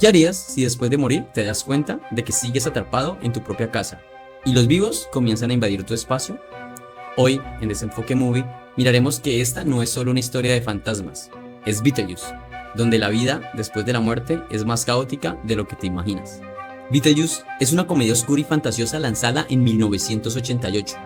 ¿Qué harías si después de morir te das cuenta de que sigues atrapado en tu propia casa y los vivos comienzan a invadir tu espacio? Hoy, en Desenfoque Movie, miraremos que esta no es solo una historia de fantasmas, es Beetlejuice, donde la vida después de la muerte es más caótica de lo que te imaginas. Beetlejuice es una comedia oscura y fantasiosa lanzada en 1988.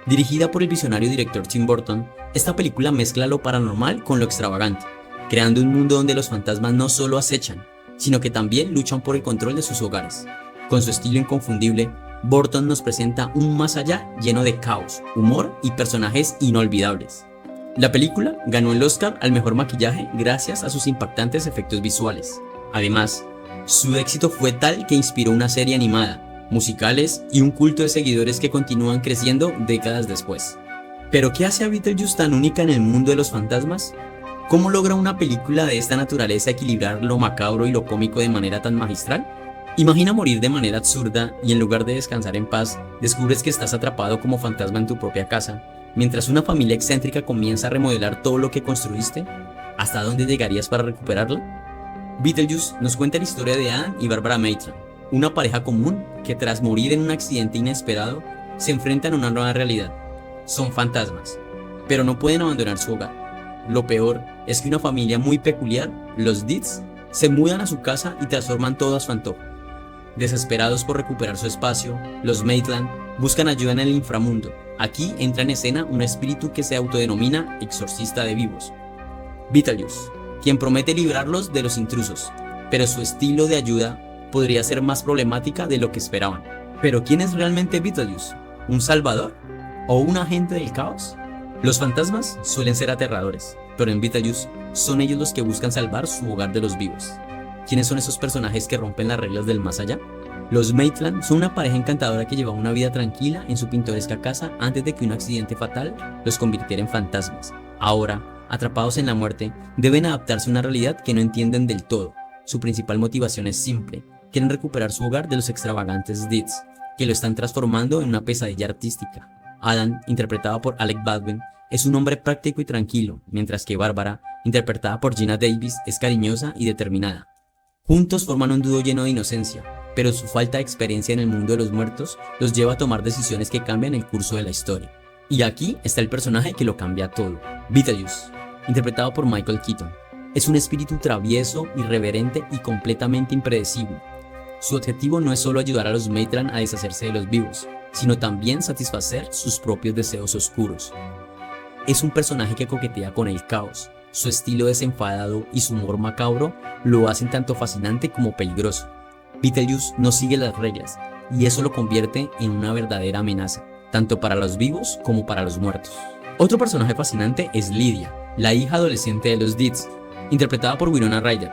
Dirigida por el visionario director Tim Burton, esta película mezcla lo paranormal con lo extravagante, creando un mundo donde los fantasmas no solo acechan, sino que también luchan por el control de sus hogares. Con su estilo inconfundible, Burton nos presenta un más allá lleno de caos, humor y personajes inolvidables. La película ganó el Oscar al mejor maquillaje gracias a sus impactantes efectos visuales. Además, su éxito fue tal que inspiró una serie animada, musicales y un culto de seguidores que continúan creciendo décadas después. ¿Pero qué hace a Beetlejuice tan única en el mundo de los fantasmas? ¿Cómo logra una película de esta naturaleza equilibrar lo macabro y lo cómico de manera tan magistral? Imagina morir de manera absurda y en lugar de descansar en paz, descubres que estás atrapado como fantasma en tu propia casa, mientras una familia excéntrica comienza a remodelar todo lo que construiste. ¿Hasta dónde llegarías para recuperarlo? Beetlejuice nos cuenta la historia de Adam y Barbara Maitland, una pareja común que tras morir en un accidente inesperado, se enfrentan a una nueva realidad. Son fantasmas, pero no pueden abandonar su hogar. Lo peor es que una familia muy peculiar, los Deeds, se mudan a su casa y transforman todo a su antojo. Desesperados por recuperar su espacio, los Maitland buscan ayuda en el inframundo. Aquí entra en escena un espíritu que se autodenomina exorcista de vivos, Beetlejuice, quien promete librarlos de los intrusos, pero su estilo de ayuda podría ser más problemática de lo que esperaban. ¿Pero quién es realmente Beetlejuice? ¿Un salvador? ¿O un agente del caos? Los fantasmas suelen ser aterradores, pero en Beetlejuice son ellos los que buscan salvar su hogar de los vivos. ¿Quiénes son esos personajes que rompen las reglas del más allá? Los Maitland son una pareja encantadora que llevaba una vida tranquila en su pintoresca casa antes de que un accidente fatal los convirtiera en fantasmas. Ahora, atrapados en la muerte, deben adaptarse a una realidad que no entienden del todo. Su principal motivación es simple: quieren recuperar su hogar de los extravagantes Deeds, que lo están transformando en una pesadilla artística. Adam, interpretado por Alec Baldwin, es un hombre práctico y tranquilo, mientras que Barbara, interpretada por Geena Davis, es cariñosa y determinada. Juntos forman un dúo lleno de inocencia, pero su falta de experiencia en el mundo de los muertos los lleva a tomar decisiones que cambian el curso de la historia. Y aquí está el personaje que lo cambia todo: Beetlejuice, interpretado por Michael Keaton. Es un espíritu travieso, irreverente y completamente impredecible. Su objetivo no es solo ayudar a los Maitland a deshacerse de los vivos, sino también satisfacer sus propios deseos oscuros. Es un personaje que coquetea con el caos. Su estilo desenfadado y su humor macabro lo hacen tanto fascinante como peligroso. Beetlejuice no sigue las reglas, y eso lo convierte en una verdadera amenaza, tanto para los vivos como para los muertos. Otro personaje fascinante es Lydia, la hija adolescente de los Deeds, interpretada por Winona Ryder.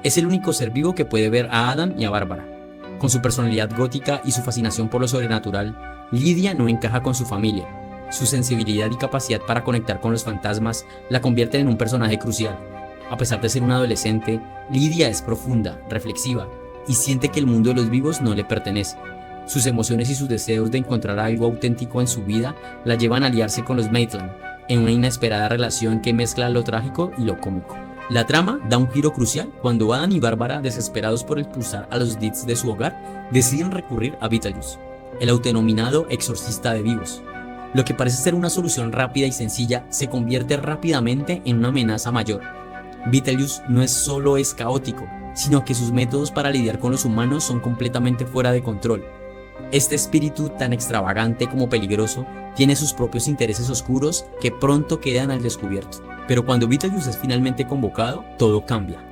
Es el único ser vivo que puede ver a Adam y a Barbara. Con su personalidad gótica y su fascinación por lo sobrenatural, Lydia no encaja con su familia. Su sensibilidad y capacidad para conectar con los fantasmas la convierten en un personaje crucial. A pesar de ser una adolescente, Lydia es profunda, reflexiva y siente que el mundo de los vivos no le pertenece. Sus emociones y sus deseos de encontrar algo auténtico en su vida la llevan a aliarse con los Maitland, en una inesperada relación que mezcla lo trágico y lo cómico. La trama da un giro crucial cuando Adam y Barbara, desesperados por expulsar a los Deeds de su hogar, deciden recurrir a Beetlejuice, el autodenominado exorcista de vivos. Lo que parece ser una solución rápida y sencilla se convierte rápidamente en una amenaza mayor. Beetlejuice no solo es caótico, sino que sus métodos para lidiar con los humanos son completamente fuera de control. Este espíritu, tan extravagante como peligroso, tiene sus propios intereses oscuros que pronto quedan al descubierto. Pero cuando Beetlejuice es finalmente convocado, todo cambia.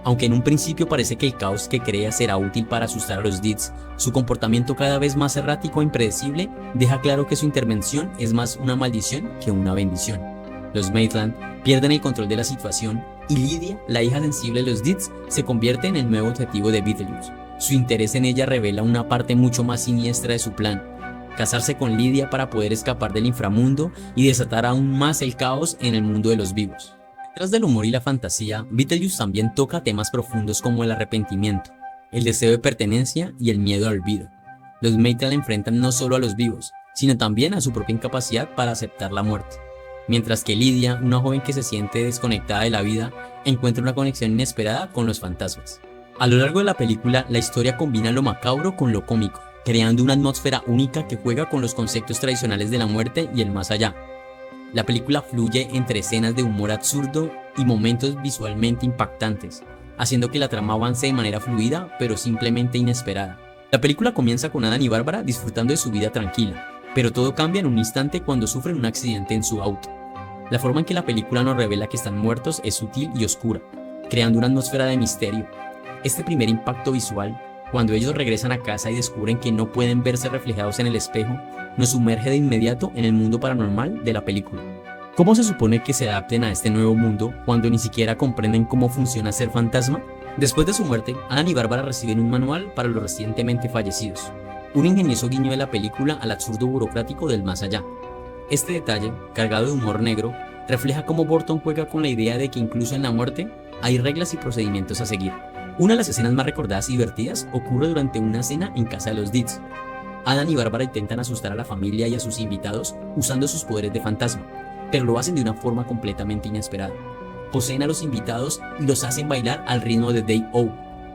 Aunque en un principio parece que el caos que crea será útil para asustar a los Deeds, su comportamiento cada vez más errático e impredecible deja claro que su intervención es más una maldición que una bendición. Los Maitland pierden el control de la situación y Lydia, la hija sensible de los Deeds, se convierte en el nuevo objetivo de Beetlejuice. Su interés en ella revela una parte mucho más siniestra de su plan: casarse con Lydia para poder escapar del inframundo y desatar aún más el caos en el mundo de los vivos. Detrás del humor y la fantasía, Beetlejuice también toca temas profundos como el arrepentimiento, el deseo de pertenencia y el miedo al olvido. Los Maitland enfrentan no solo a los vivos, sino también a su propia incapacidad para aceptar la muerte. Mientras que Lydia, una joven que se siente desconectada de la vida, encuentra una conexión inesperada con los fantasmas. A lo largo de la película, la historia combina lo macabro con lo cómico, creando una atmósfera única que juega con los conceptos tradicionales de la muerte y el más allá. La película fluye entre escenas de humor absurdo y momentos visualmente impactantes, haciendo que la trama avance de manera fluida, pero simplemente inesperada. La película comienza con Adam y Bárbara disfrutando de su vida tranquila, pero todo cambia en un instante cuando sufren un accidente en su auto. La forma en que la película nos revela que están muertos es sutil y oscura, creando una atmósfera de misterio. Este primer impacto visual, cuando ellos regresan a casa y descubren que no pueden verse reflejados en el espejo, nos sumerge de inmediato en el mundo paranormal de la película. ¿Cómo se supone que se adapten a este nuevo mundo cuando ni siquiera comprenden cómo funciona ser fantasma? Después de su muerte, Adam y Bárbara reciben un manual para los recientemente fallecidos, un ingenioso guiño de la película al absurdo burocrático del más allá. Este detalle, cargado de humor negro, refleja cómo Burton juega con la idea de que incluso en la muerte hay reglas y procedimientos a seguir. Una de las escenas más recordadas y divertidas ocurre durante una cena en casa de los Deeds. Adam y Bárbara intentan asustar a la familia y a sus invitados usando sus poderes de fantasma, pero lo hacen de una forma completamente inesperada. Poseen a los invitados y los hacen bailar al ritmo de Day-O,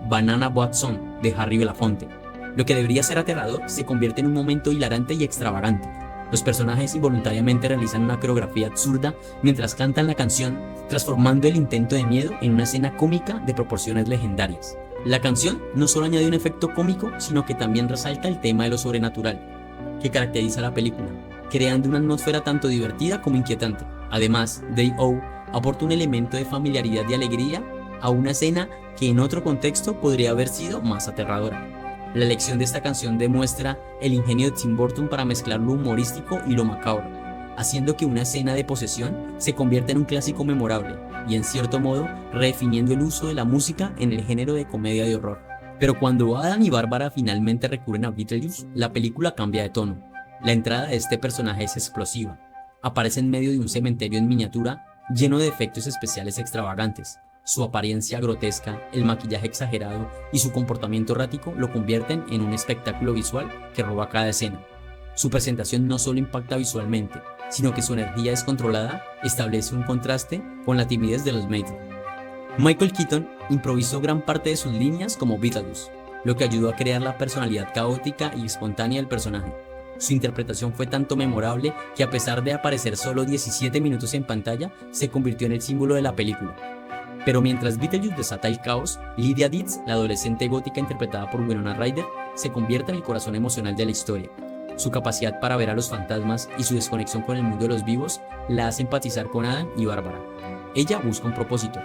Banana Boat Song de Harry Belafonte. Lo que debería ser aterrador se convierte en un momento hilarante y extravagante. Los personajes involuntariamente realizan una coreografía absurda mientras cantan la canción, transformando el intento de miedo en una escena cómica de proporciones legendarias. La canción no solo añade un efecto cómico, sino que también resalta el tema de lo sobrenatural, que caracteriza la película, creando una atmósfera tanto divertida como inquietante. Además, Day-O aporta un elemento de familiaridad y alegría a una escena que en otro contexto podría haber sido más aterradora. La elección de esta canción demuestra el ingenio de Tim Burton para mezclar lo humorístico y lo macabro, haciendo que una escena de posesión se convierta en un clásico memorable y, en cierto modo, redefiniendo el uso de la música en el género de comedia de horror. Pero cuando Adam y Bárbara finalmente recurren a Beetlejuice, la película cambia de tono. La entrada de este personaje es explosiva. Aparece en medio de un cementerio en miniatura lleno de efectos especiales extravagantes. Su apariencia grotesca, el maquillaje exagerado y su comportamiento errático lo convierten en un espectáculo visual que roba cada escena. Su presentación no solo impacta visualmente, sino que su energía descontrolada establece un contraste con la timidez de los Maitland. Michael Keaton improvisó gran parte de sus líneas como Beetlejuice, lo que ayudó a crear la personalidad caótica y espontánea del personaje. Su interpretación fue tanto memorable que, a pesar de aparecer solo 17 minutos en pantalla, se convirtió en el símbolo de la película. Pero mientras Beetlejuice desata el caos, Lydia Deetz, la adolescente gótica interpretada por Winona Ryder, se convierte en el corazón emocional de la historia. Su capacidad para ver a los fantasmas y su desconexión con el mundo de los vivos la hace empatizar con Adam y Bárbara. Ella busca un propósito,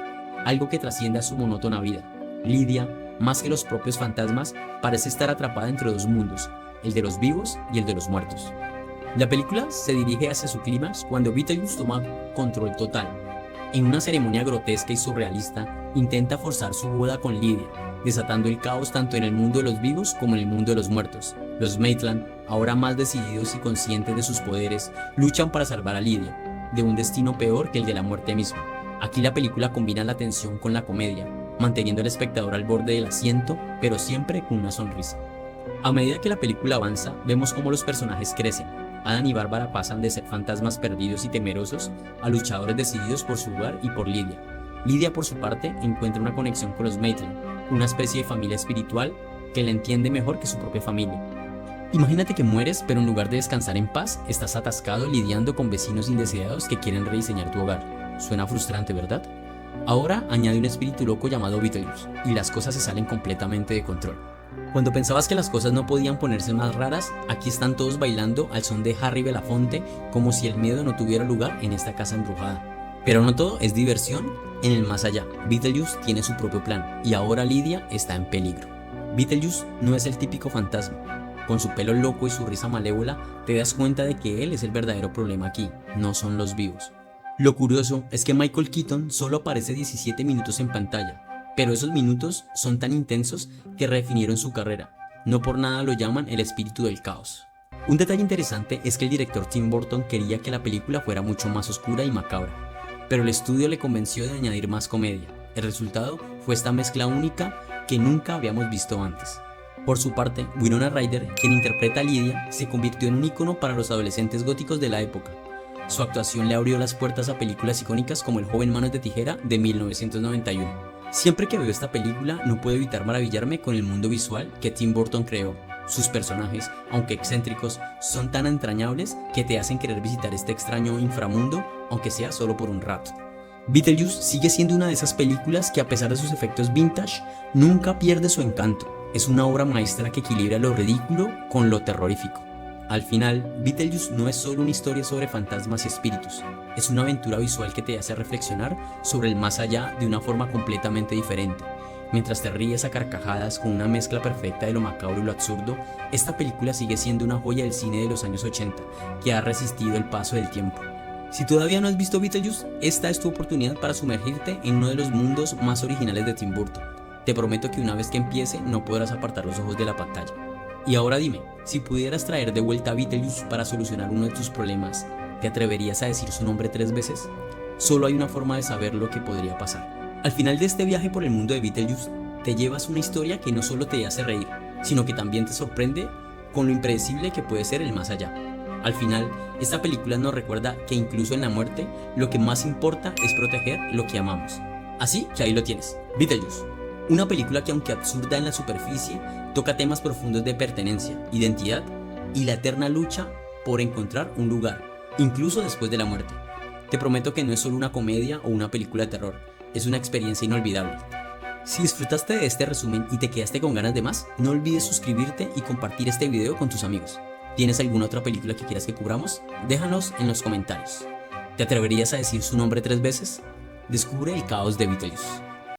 algo que trasciende a su monótona vida. Lydia, más que los propios fantasmas, parece estar atrapada entre dos mundos, el de los vivos y el de los muertos. La película se dirige hacia su clímax cuando Beetlejuice toma control total. En una ceremonia grotesca y surrealista, intenta forzar su boda con Lydia, desatando el caos tanto en el mundo de los vivos como en el mundo de los muertos. Los Maitland, ahora más decididos y conscientes de sus poderes, luchan para salvar a Lydia, de un destino peor que el de la muerte misma. Aquí la película combina la tensión con la comedia, manteniendo al espectador al borde del asiento, pero siempre con una sonrisa. A medida que la película avanza, vemos cómo los personajes crecen. Adam y Bárbara pasan de ser fantasmas perdidos y temerosos a luchadores decididos por su hogar y por Lydia. Lydia, por su parte, encuentra una conexión con los Maitland, una especie de familia espiritual que la entiende mejor que su propia familia. Imagínate que mueres, pero en lugar de descansar en paz, estás atascado lidiando con vecinos indeseados que quieren rediseñar tu hogar. Suena frustrante, ¿verdad? Ahora añade un espíritu loco llamado Beetlejuice, y las cosas se salen completamente de control. Cuando pensabas que las cosas no podían ponerse más raras, aquí están todos bailando al son de Harry Belafonte, como si el miedo no tuviera lugar en esta casa embrujada. Pero no todo es diversión en el más allá. Beetlejuice tiene su propio plan, y ahora Lydia está en peligro. Beetlejuice no es el típico fantasma. Con su pelo loco y su risa malévola, te das cuenta de que él es el verdadero problema aquí, no son los vivos. Lo curioso es que Michael Keaton solo aparece 17 minutos en pantalla, pero esos minutos son tan intensos que redefinieron su carrera. No por nada lo llaman el espíritu del caos. Un detalle interesante es que el director Tim Burton quería que la película fuera mucho más oscura y macabra, pero el estudio le convenció de añadir más comedia. El resultado fue esta mezcla única que nunca habíamos visto antes. Por su parte, Winona Ryder, quien interpreta a Lydia, se convirtió en un ícono para los adolescentes góticos de la época. Su actuación le abrió las puertas a películas icónicas como El joven manos de tijera de 1991. Siempre que veo esta película no puedo evitar maravillarme con el mundo visual que Tim Burton creó. Sus personajes, aunque excéntricos, son tan entrañables que te hacen querer visitar este extraño inframundo, aunque sea solo por un rato. Beetlejuice sigue siendo una de esas películas que, a pesar de sus efectos vintage, nunca pierde su encanto. Es una obra maestra que equilibra lo ridículo con lo terrorífico. Al final, Beetlejuice no es solo una historia sobre fantasmas y espíritus, es una aventura visual que te hace reflexionar sobre el más allá de una forma completamente diferente. Mientras te ríes a carcajadas con una mezcla perfecta de lo macabro y lo absurdo, esta película sigue siendo una joya del cine de los años 80, que ha resistido el paso del tiempo. Si todavía no has visto Beetlejuice, esta es tu oportunidad para sumergirte en uno de los mundos más originales de Tim Burton. Te prometo que una vez que empiece no podrás apartar los ojos de la pantalla. Y ahora dime, si pudieras traer de vuelta a Beetlejuice para solucionar uno de tus problemas, ¿te atreverías a decir su nombre 3 veces? Solo hay una forma de saber lo que podría pasar. Al final de este viaje por el mundo de Beetlejuice, te llevas una historia que no solo te hace reír, sino que también te sorprende con lo impredecible que puede ser el más allá. Al final, esta película nos recuerda que incluso en la muerte, lo que más importa es proteger lo que amamos. Así que ahí lo tienes, Beetlejuice. Una película que, aunque absurda en la superficie, toca temas profundos de pertenencia, identidad y la eterna lucha por encontrar un lugar, incluso después de la muerte. Te prometo que no es solo una comedia o una película de terror, es una experiencia inolvidable. Si disfrutaste de este resumen y te quedaste con ganas de más, no olvides suscribirte y compartir este video con tus amigos. ¿Tienes alguna otra película que quieras que cubramos? Déjanos en los comentarios. ¿Te atreverías a decir su nombre 3 veces? Descubre el caos de Beetlejuice.